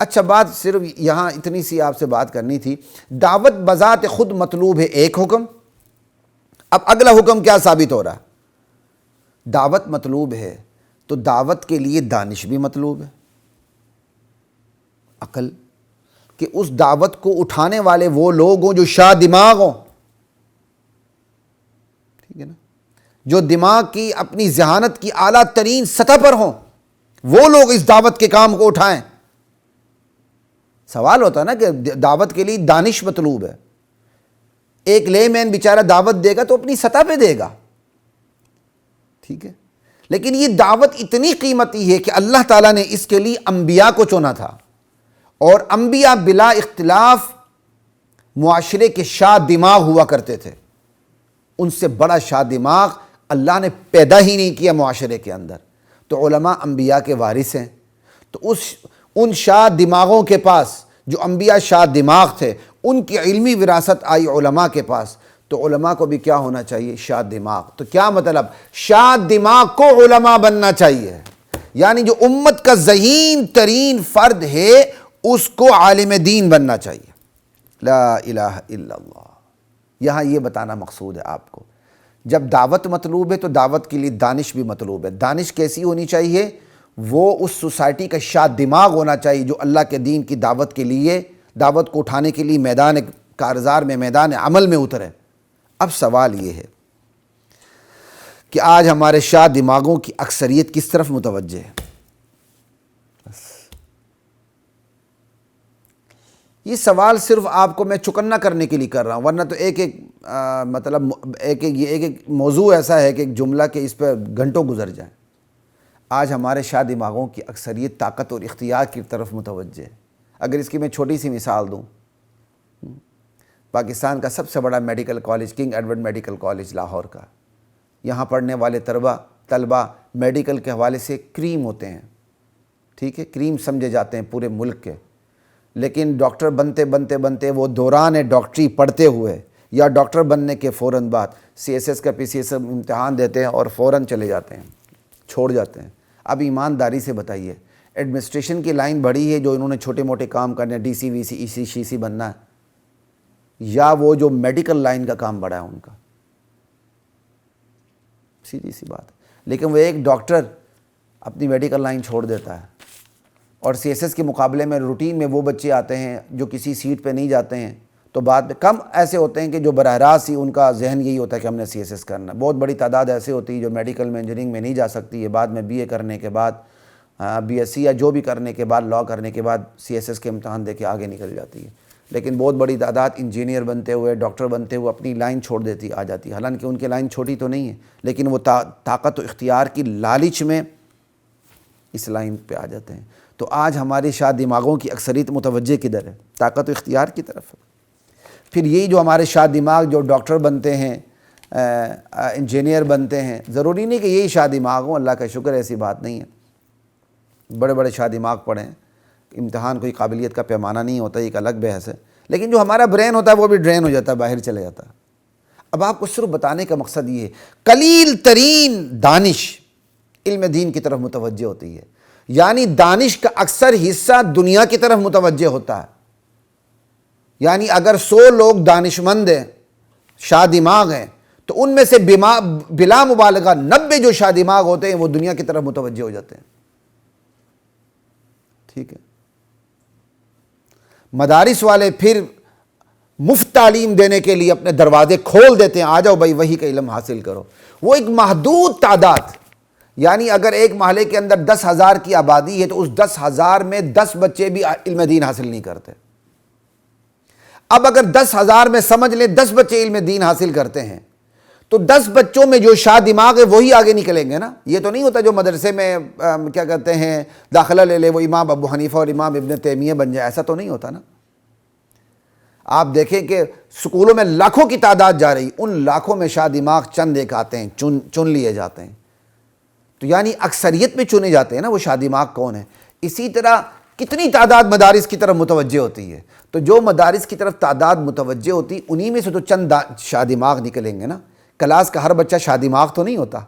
اچھا بات صرف یہاں اتنی سی آپ سے بات کرنی تھی، دعوت بذات خود مطلوب ہے ایک حکم، اب اگلا حکم کیا ثابت ہو رہا ہے؟ دعوت مطلوب ہے تو دعوت کے لیے دانش بھی مطلوب ہے، عقل، کہ اس دعوت کو اٹھانے والے وہ لوگ ہوں جو شاہ دماغ ہوں، ٹھیک ہے نا، جو دماغ کی اپنی ذہانت کی اعلیٰ ترین سطح پر ہوں، وہ لوگ اس دعوت کے کام کو اٹھائیں۔ سوال ہوتا ہے نا کہ دعوت کے لیے دانش مطلوب ہے، ایک لے مین بیچارہ دعوت دے گا تو اپنی سطح پہ دے گا، ٹھیک ہے، لیکن یہ دعوت اتنی قیمتی ہے کہ اللہ تعالیٰ نے اس کے لیے انبیاء کو چنا تھا، اور انبیاء بلا اختلاف معاشرے کے شاہ دماغ ہوا کرتے تھے، ان سے بڑا شاہ دماغ اللہ نے پیدا ہی نہیں کیا معاشرے کے اندر۔ تو علماء انبیاء کے وارث ہیں، تو ان شاہ دماغوں کے پاس جو انبیاء شاہ دماغ تھے، ان کی علمی وراثت آئی علماء کے پاس، تو علماء کو بھی کیا ہونا چاہیے؟ شاہ دماغ۔ تو کیا مطلب؟ شاہ دماغ کو علماء بننا چاہیے، یعنی جو امت کا ذہین ترین فرد ہے اس کو عالم دین بننا چاہیے۔ لا الہ الا اللہ، یہاں یہ بتانا مقصود ہے آپ کو، جب دعوت مطلوب ہے تو دعوت کے لیے دانش بھی مطلوب ہے۔ دانش کیسی ہونی چاہیے؟ وہ اس سوسائٹی کا شاہ دماغ ہونا چاہیے جو اللہ کے دین کی دعوت کے لیے، دعوت کو اٹھانے کے لیے میدان کارزار میں، میدان عمل میں اترے۔ اب سوال یہ ہے کہ آج ہمارے شاہ دماغوں کی اکثریت کس طرف متوجہ ہے؟ یہ سوال صرف آپ کو میں چکنا کرنے کے لیے کر رہا ہوں، ورنہ تو مطلب ایک موضوع ایسا ہے کہ ایک جملہ کہ اس پہ گھنٹوں گزر جائیں۔ آج ہمارے شاہ دماغوں کی اکثریت طاقت اور اختیار کی طرف متوجہ ہے۔ اگر اس کی میں چھوٹی سی مثال دوں، پاکستان کا سب سے بڑا medical college king Edward medical college Lahore کا، یہاں پڑھنے والے طلبہ میڈیکل کے حوالے سے کریم ہوتے ہیں، ٹھیک ہے، کریم سمجھے جاتے ہیں پورے ملک کے، لیکن ڈاکٹر بنتے وہ دوران ڈاکٹری پڑھتے ہوئے یا ڈاکٹر بننے کے فوراً بعد CSS کا PCS امتحان دیتے ہیں اور فوراً چلے جاتے ہیں، چھوڑ جاتے ہیں۔ اب ایمانداری سے بتائیے، ایڈمنسٹریشن کی لائن بڑی ہے جو انہوں نے چھوٹے موٹے کام کرنے، DC VC EC CC بننا ہے، یا وہ جو میڈیکل لائن کا کام بڑا ہے ان کا؟ سیدھی سی بات ہے۔ لیکن وہ ایک ڈاکٹر اپنی میڈیکل لائن چھوڑ دیتا ہے، اور CSS کے مقابلے میں روٹین میں وہ بچے آتے ہیں جو کسی سیٹ پہ نہیں جاتے ہیں، تو بعد میں کم ایسے ہوتے ہیں کہ جو براہ راست ہی ان کا ذہن یہی ہوتا ہے کہ ہم نے CSS کرنا ہے۔ بہت بڑی تعداد ایسے ہوتی ہے جو میڈیکل میں انجینئرنگ میں نہیں جا سکتی ہے، بعد میں BA کرنے کے بعد BSc یا جو بھی کرنے کے بعد، لاء کرنے کے بعد CSS کے امتحان دے کے آگے نکل جاتی ہے، لیکن بہت بڑی تعداد انجینئر بنتے ہوئے، ڈاکٹر بنتے ہوئے اپنی لائن چھوڑ دیتی آ جاتی ہے، حالانکہ ان کی لائن چھوٹی تو نہیں ہے، لیکن وہ طاقت و اختیار کی لالچ میں اس لائن پہ آ جاتے ہیں۔ تو آج ہمارے شاہ دماغوں کی اکثریت متوجہ کدھر ہے؟ طاقت و اختیار کی طرف ہے۔ پھر یہی جو ہمارے شاہ دماغ جو ڈاکٹر بنتے ہیں، انجینئر بنتے ہیں، ضروری نہیں کہ یہی شاہ دماغ ہوں، اللہ کا شکر ایسی بات نہیں ہے، بڑے بڑے شاہ دماغ پڑھیں، امتحان کوئی قابلیت کا پیمانہ نہیں ہوتا، ایک الگ بحث ہے، لیکن جو ہمارا برین ہوتا ہے وہ بھی ڈرین ہو جاتا ہے، باہر چلے جاتا ہے۔ اب آپ کو صرف بتانے کا مقصد یہ ہے، قلیل ترین دانش علم دین کی طرف متوجہ ہوتی ہے، یعنی دانش کا اکثر حصہ دنیا کی طرف متوجہ ہوتا ہے۔ یعنی اگر 100 لوگ دانش مند ہیں، شاہ دماغ ہیں، تو ان میں سے بلا مبالغہ 90 جو شاہ دماغ ہوتے ہیں وہ دنیا کی طرف متوجہ ہو جاتے ہیں، ٹھیک ہے۔ مدارس والے پھر مفت تعلیم دینے کے لیے اپنے دروازے کھول دیتے ہیں، آ جاؤ بھائی وحی کا علم حاصل کرو۔ وہ ایک محدود تعداد، یعنی اگر ایک محلے کے اندر 10,000 کی آبادی ہے تو اس 10,000 میں 10 بچے بھی علم دین حاصل نہیں کرتے۔ اب اگر 10,000 میں سمجھ لیں 10 بچے علم دین حاصل کرتے ہیں تو 10 بچوں میں جو شاہ دماغ ہے وہی آگے نکلیں گے نا۔ یہ تو نہیں ہوتا جو مدرسے میں کیا کہتے ہیں داخلہ لے لے وہ امام ابو حنیفہ اور امام ابن تیمیہ بن جائے، ایسا تو نہیں ہوتا نا۔ آپ دیکھیں کہ سکولوں میں لاکھوں کی تعداد جا رہی، ان لاکھوں میں شاہ دماغ چند ایک آتے ہیں، چن لیے جاتے ہیں، تو یعنی اکثریت میں چنے جاتے ہیں نا وہ شاہ دماغ کون ہے۔ اسی طرح کتنی تعداد مدارس کی طرف متوجہ ہوتی ہے، تو جو مدارس کی طرف تعداد متوجہ ہوتی انہی میں سے تو چند شاہ دماغ نکلیں گے نا۔ کلاس کا ہر بچہ شاہ دماغ تو نہیں ہوتا،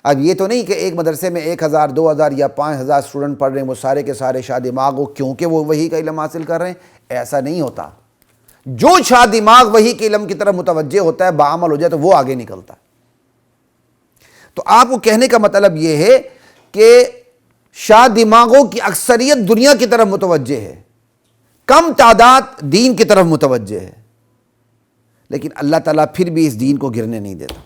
اب یہ تو نہیں کہ ایک مدرسے میں 1000 2000 یا 5000 اسٹوڈنٹ پڑھ رہے ہیں وہ سارے کے سارے شاہ دماغ ہو کیونکہ وہ وہی کا علم حاصل کر رہے ہیں، ایسا نہیں ہوتا۔ جو شاہ دماغ وہی کے علم کی طرف متوجہ ہوتا ہے، بعمل ہو جائے تو وہ آگے نکلتا ہے۔ تو آپ کو کہنے کا مطلب یہ ہے کہ شاہ دماغوں کی اکثریت دنیا کی طرف متوجہ ہے، کم تعداد دین کی طرف متوجہ ہے، لیکن اللہ تعالیٰ پھر بھی اس دین کو گرنے نہیں دیتا۔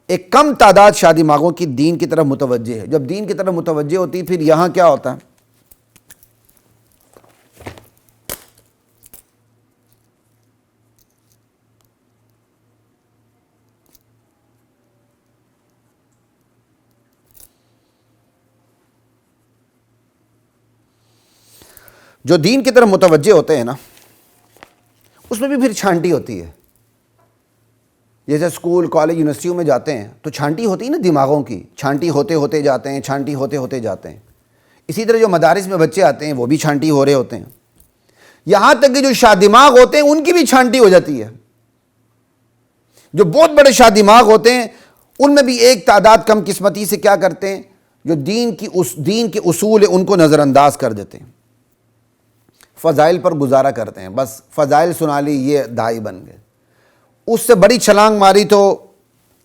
ایک کم تعداد شاہ دماغوں کی دین کی طرف متوجہ ہے، جب دین کی طرف متوجہ ہوتی پھر یہاں کیا ہوتا ہے؟ جو دین کی طرف متوجہ ہوتے ہیں نا، اس میں بھی پھر چھانٹی ہوتی ہے۔ جیسے اسکول کالج یونیورسٹیوں میں جاتے ہیں تو چھانٹی ہوتی ہے نا دماغوں کی، چھانٹی ہوتے ہوتے جاتے ہیں، چھانٹی ہوتے ہوتے جاتے ہیں۔ اسی طرح جو مدارس میں بچے آتے ہیں وہ بھی چھانٹی ہو رہے ہوتے ہیں، یہاں تک کہ جو شاہ دماغ ہوتے ہیں ان کی بھی چھانٹی ہو جاتی ہے۔ جو بہت بڑے شاہ دماغ ہوتے ہیں ان میں بھی ایک تعداد کم قسمتی سے کیا کرتے ہیں، جو دین کے اصول ہیں ان کو نظر انداز کر دیتے ہیں، فضائل پر گزارا کرتے ہیں، بس فضائل سنا لی یہ داعی بن گئے۔ اس سے بڑی چھلانگ ماری تو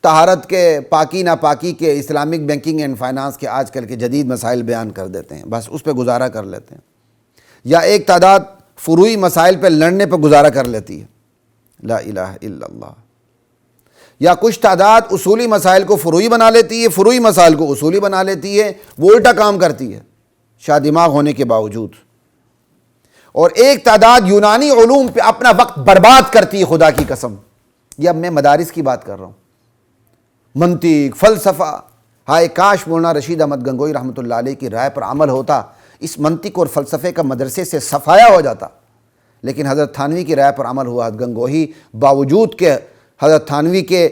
طہارت کے، پاکی ناپاکی کے، اسلامک بینکنگ اینڈ فائنانس کے آج کل کے جدید مسائل بیان کر دیتے ہیں، بس اس پہ گزارا کر لیتے ہیں۔ یا ایک تعداد فروعی مسائل پہ لڑنے پہ گزارا کر لیتی ہے، لا الہ الا اللہ۔ یا کچھ تعداد اصولی مسائل کو فروعی بنا لیتی ہے، فروعی مسائل کو اصولی بنا لیتی ہے، وہ الٹا کام کرتی ہے شاہ دماغ ہونے کے باوجود۔ اور ایک تعداد یونانی علوم پہ اپنا وقت برباد کرتی ہے، خدا کی قسم۔ یہ اب میں مدارس کی بات کر رہا ہوں، منطق، فلسفہ۔ ہائے کاش مولانا رشید احمد گنگوئی رحمۃ اللہ علیہ کی رائے پر عمل ہوتا، اس منطق اور فلسفے کا مدرسے سے صفایا ہو جاتا، لیکن حضرت تھانوی کی رائے پر عمل ہوا۔ گنگوہی باوجود کہ حضرت تھانوی کے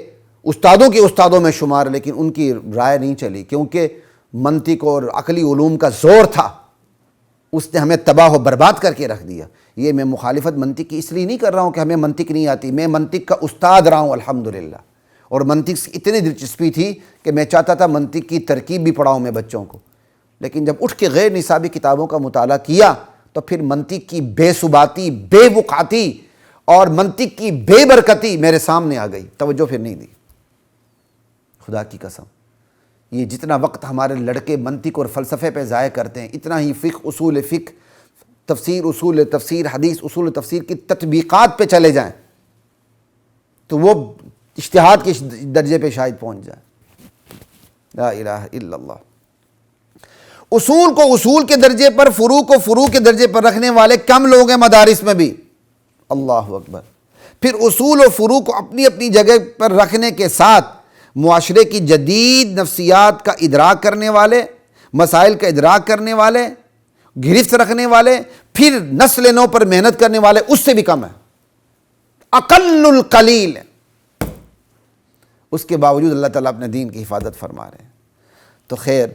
استادوں کے استادوں میں شمار، لیکن ان کی رائے نہیں چلی، کیونکہ منطق اور عقلی علوم کا زور تھا، اس نے ہمیں تباہ و برباد کر کے رکھ دیا۔ یہ میں مخالفت منطق کی اس لیے نہیں کر رہا ہوں کہ ہمیں منطق نہیں آتی، میں منطق کا استاد رہا ہوں الحمدللہ، اور منطق سے اتنی دلچسپی تھی کہ میں چاہتا تھا منطق کی ترکیب بھی پڑھاؤں میں بچوں کو، لیکن جب اٹھ کے غیر نصابی کتابوں کا مطالعہ کیا تو پھر منطق کی بے ثباتی، بے وقعتی اور منطق کی بے برکتی میرے سامنے آ گئی، توجہ پھر نہیں دی، خدا کی قسم۔ یہ جتنا وقت ہمارے لڑکے منطق اور فلسفے پہ ضائع کرتے ہیں، اتنا ہی فقہ، اصول فقہ، تفسیر، اصول تفسیر، حدیث، اصول تفسیر کی تطبیقات پہ چلے جائیں تو وہ اجتہاد کے درجے پہ شاید پہنچ جائیں۔ لا الہ الا اللہ۔ اصول کو اصول کے درجے پر، فروع کو فروع کے درجے پر رکھنے والے کم لوگ ہیں مدارس میں بھی، اللہ اکبر۔ پھر اصول و فروع کو اپنی اپنی جگہ پر رکھنے کے ساتھ معاشرے کی جدید نفسیات کا ادراک کرنے والے، مسائل کا ادراک کرنے والے، گرفت رکھنے والے، پھر نسل نو پر محنت کرنے والے اس سے بھی کم ہے، اقل القلیل ہے۔ اس کے باوجود اللہ تعالیٰ اپنے دین کی حفاظت فرما رہے ہیں۔ تو خیر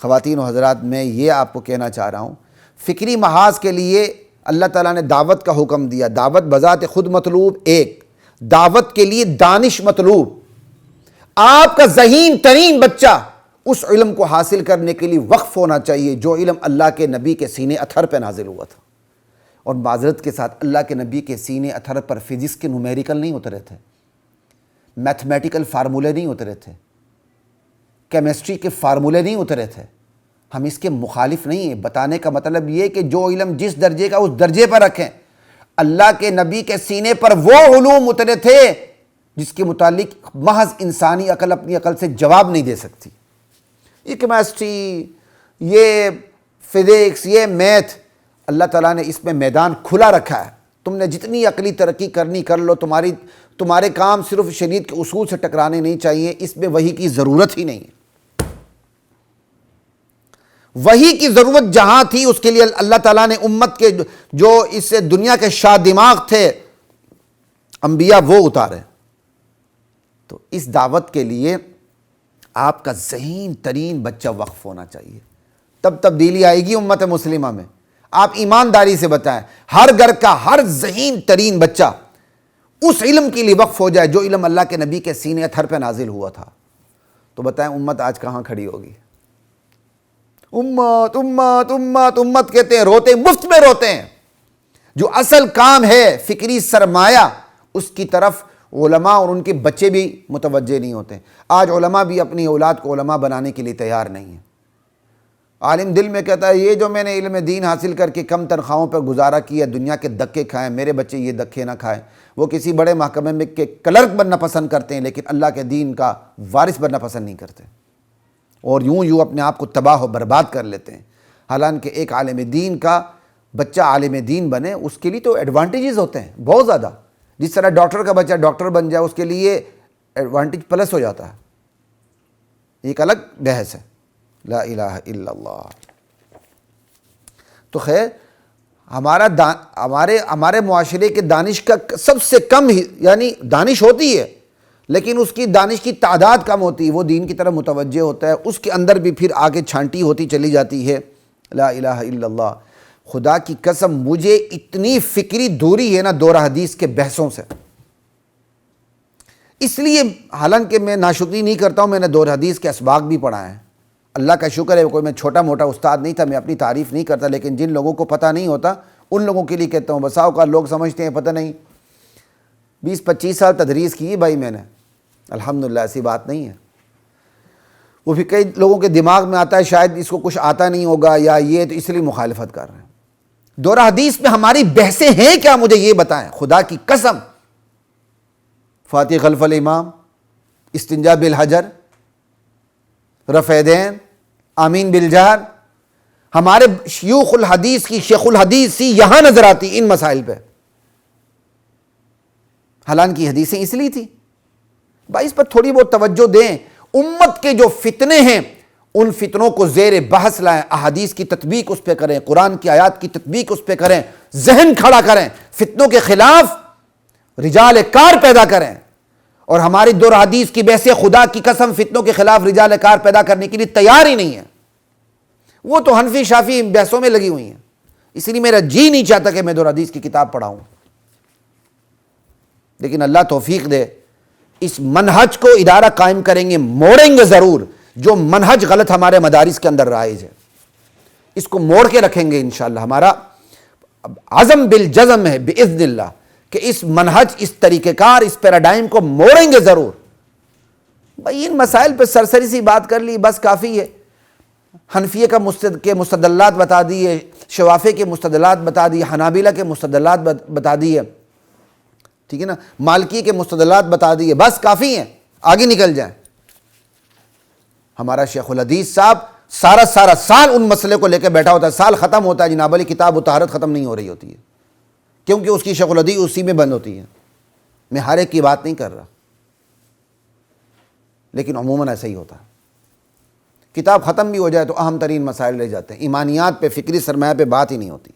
خواتین و حضرات، میں یہ آپ کو کہنا چاہ رہا ہوں، فکری محاذ کے لیے اللہ تعالیٰ نے دعوت کا حکم دیا۔ دعوت بذات خود مطلوب ایک، دعوت کے لیے دانش مطلوب۔ آپ کا ذہین ترین بچہ اس علم کو حاصل کرنے کے لیے وقف ہونا چاہیے جو علم اللہ کے نبی کے سینے اتھر پہ نازل ہوا تھا۔ اور معذرت کے ساتھ، اللہ کے نبی کے سینے اتھر پر فزکس کے نومیریکل نہیں اترے تھے، میتھمیٹیکل فارمولے نہیں اترے تھے، کیمسٹری کے فارمولے نہیں اترے تھے۔ ہم اس کے مخالف نہیں ہیں، بتانے کا مطلب یہ کہ جو علم جس درجے کا اس درجے پر رکھیں۔ اللہ کے نبی کے سینے پر وہ علوم اترے تھے جس کے متعلق محض انسانی عقل اپنی عقل سے جواب نہیں دے سکتی۔ یہ کیمسٹری، یہ فزکس، یہ میتھ، اللہ تعالیٰ نے اس میں میدان کھلا رکھا ہے، تم نے جتنی عقلی ترقی کرنی کر لو، تمہارے کام صرف شریعت کے اصول سے ٹکرانے نہیں چاہیے، اس میں وحی کی ضرورت ہی نہیں ہے۔ وحی کی ضرورت جہاں تھی اس کے لیے اللہ تعالیٰ نے امت کے جو اس دنیا کے شاہ دماغ تھے انبیاء وہ اتارے۔ تو اس دعوت کے لیے آپ کا ذہین ترین بچہ وقف ہونا چاہیے، تب تبدیلی آئے گی امت مسلمہ میں۔ آپ ایمانداری سے بتائیں، ہر گھر کا ہر ذہین ترین بچہ اس علم کے لیے وقف ہو جائے جو علم اللہ کے نبی کے سینے اتھر پہ نازل ہوا تھا، تو بتائیں امت آج کہاں کھڑی ہوگی؟ امت امت امت امت کہتے ہیں، روتے مفت میں روتے ہیں۔ جو اصل کام ہے فکری سرمایہ، اس کی طرف علماء اور ان کے بچے بھی متوجہ نہیں ہوتے۔ آج علماء بھی اپنی اولاد کو علماء بنانے کے لیے تیار نہیں ہیں۔ عالم دل میں کہتا ہے یہ جو میں نے علم دین حاصل کر کے کم تنخواہوں پر گزارا کیا، دنیا کے دھکے کھائیں، میرے بچے یہ دھکے نہ کھائیں۔ وہ کسی بڑے محکمے میں کے کلرک بننا پسند کرتے ہیں، لیکن اللہ کے دین کا وارث بننا پسند نہیں کرتے، اور یوں اپنے آپ کو تباہ و برباد کر لیتے ہیں۔ حالانکہ ایک عالم دین کا بچہ عالم دین بنے، اس کے لیے تو ایڈوانٹیجز ہوتے ہیں بہت زیادہ۔ جس طرح ڈاکٹر کا بچہ ڈاکٹر بن جائے، اس کے لیے ایڈوانٹیج پلس ہو جاتا ہے، ایک الگ بحث ہے۔ لا الہ الا اللہ۔ تو خیر ہمارے معاشرے کے دانش کا سب سے کم یعنی دانش ہوتی ہے، لیکن اس کی دانش کی تعداد کم ہوتی ہے، وہ دین کی طرف متوجہ ہوتا ہے، اس کے اندر بھی پھر آگے چھانٹی ہوتی چلی جاتی ہے۔ لا الہ الا اللہ۔ خدا کی قسم مجھے اتنی فکری دوری ہے نا دور حدیث کے بحثوں سے، اس لیے حالانکہ میں ناشکری نہیں کرتا ہوں، میں نے دور حدیث کے اسباق بھی پڑھا ہے، اللہ کا شکر ہے، کوئی میں چھوٹا موٹا استاد نہیں تھا، میں اپنی تعریف نہیں کرتا، لیکن جن لوگوں کو پتہ نہیں ہوتا ان لوگوں کے لیے کہتا ہوں۔ بسا اوقات لوگ سمجھتے ہیں پتہ نہیں، 20-25 سال تدریس کی بھائی میں نے، الحمدللہ ایسی بات نہیں ہے۔ وہ بھی کئی لوگوں کے دماغ میں آتا ہے شاید اس کو کچھ آتا نہیں ہوگا یا یہ، تو اس لیے مخالفت کر رہے ہیں۔ دور حدیث میں ہماری بحثیں ہیں کیا؟ مجھے یہ بتائیں خدا کی قسم۔ فاتح خلف الامام، استنجا بالحجر، رفع دین، آمین بالجہر، ہمارے شیوخ الحدیث کی شیخ الحدیث سی یہاں نظر آتی ان مسائل پہ، حالانکہ حدیثیں اس لیے تھی۔ بھائی اس پر تھوڑی بہت توجہ دیں۔ امت کے جو فتنے ہیں ان فتنوں کو زیر بحث لائیں، احادیث کی تطبیق اس پہ کریں، قرآن کی آیات کی تطبیق اس پہ کریں، ذہن کھڑا کریں، فتنوں کے خلاف رجال کار پیدا کریں۔ اور ہماری دور حدیث کی بحثیں خدا کی قسم فتنوں کے خلاف رجال کار پیدا کرنے کے لیے تیار ہی نہیں ہے۔ وہ تو حنفی شافی بحثوں میں لگی ہوئی ہیں، اس لیے میرا جی نہیں چاہتا کہ میں دور حدیث کی کتاب پڑھاؤں، لیکن اللہ توفیق دے، اس منہج کو ادارہ قائم کریں گے، موڑیں گے ضرور۔ جو منہج غلط ہمارے مدارس کے اندر رائج ہے اس کو موڑ کے رکھیں گے انشاءاللہ۔ ہمارا عزم بالجزم ہے باذن اللہ کہ اس منہج، اس طریقہ کار، اس پیراڈائم کو موڑیں گے ضرور۔ بھائی ان مسائل پہ سرسری سی بات کر لی بس کافی ہے۔ حنفیہ کے مستدلات بتا دیے، شوافی کے مستدلات بتا دیے، حنابلہ کے مستدلات بتا دیے، ٹھیک ہے نا، مالکی کے مستدلات بتا دیے، بس کافی ہیں، آگے نکل جائیں۔ ہمارا شیخ الحدیث صاحب سارا سال ان مسئلے کو لے کے بیٹھا ہوتا ہے، سال ختم ہوتا ہے جناب علی کتاب طہارت ختم نہیں ہو رہی ہوتی ہے، کیونکہ اس کی شیخ الحدیث اسی میں بند ہوتی ہے۔ میں ہر ایک کی بات نہیں کر رہا، لیکن عموماً ایسا ہی ہوتا ہے۔ کتاب ختم بھی ہو جائے تو اہم ترین مسائل رہ جاتے ہیں، ایمانیات پہ، فکری سرمایہ پہ بات ہی نہیں ہوتی۔